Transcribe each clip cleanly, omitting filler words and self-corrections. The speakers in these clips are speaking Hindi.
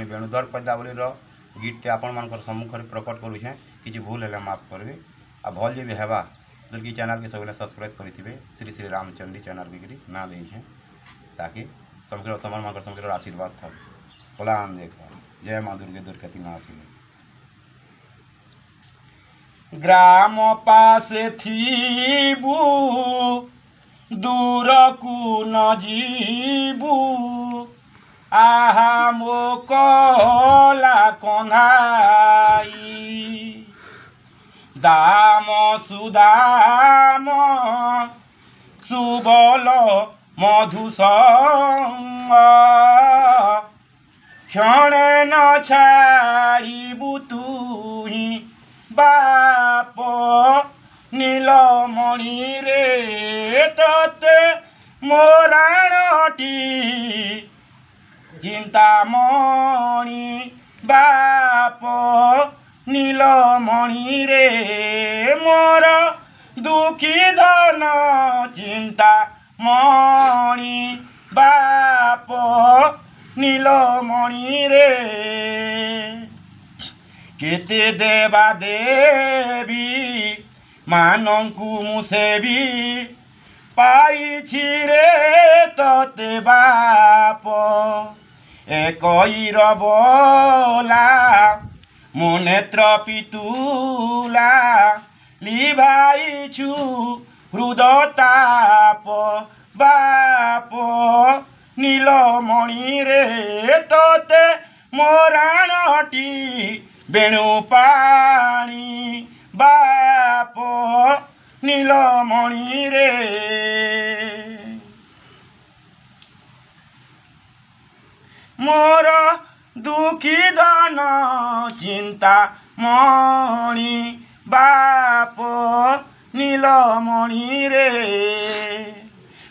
मुझे वेणुधर पद्यावली गीतटे आपण मान सम्मुख में प्रकट करुचे कि भूल है माफ करेंगे आ भल जी भी हेबा कि चैनल के सब सब्सक्राइब करेंगे श्री श्री रामचंद्री चैनल भी ना देखे ताकि समग्र तुम मान समग्र आशीर्वाद था कलाम देख जय माँ दुर्गे दुर्गति नाशिनी। ग्राम पासे थीबू दूर को न जीबू आहा मो कला कंधाई दाम सुदाम सुबल मधुसंग क्षणे न छाड़बू तुही बाप नीलमणि रे तते मोराणटी चिंतामणि बाप नीलमणि रे मोर दुखी धन चिंता मणि बाप नीलमणि रे केते देवा देवी मानंकु मुसेवी पाइछि रे तते बाप एकईर बोला मो नेत्र पितुला लिभाइछु हृदताप बाप नीलमणि रे तते मोराणटी बेणु पाणी बाप नीलमणि रे मोर दुखी धन चिंता मणि बाप नीलमणि रे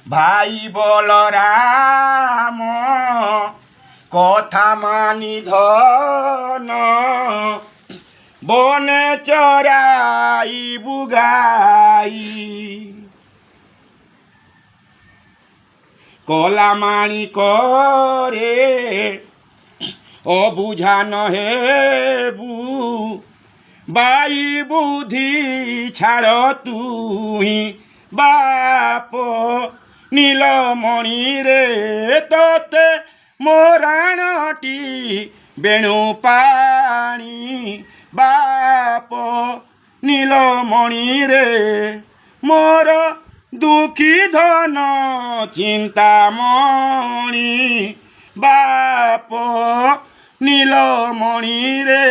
भाई बलराम कथा मानी धन बने चराई बुगाई कला माणी करे अबुझा न हेबू बाई बुद्धि छाड़ तुही बाप नीलमणि रे तते मोराणटी बेणु पाणी बाप नीलमणि रे मोर दुखी धन चिंता मणि बाप नीलमणि रे।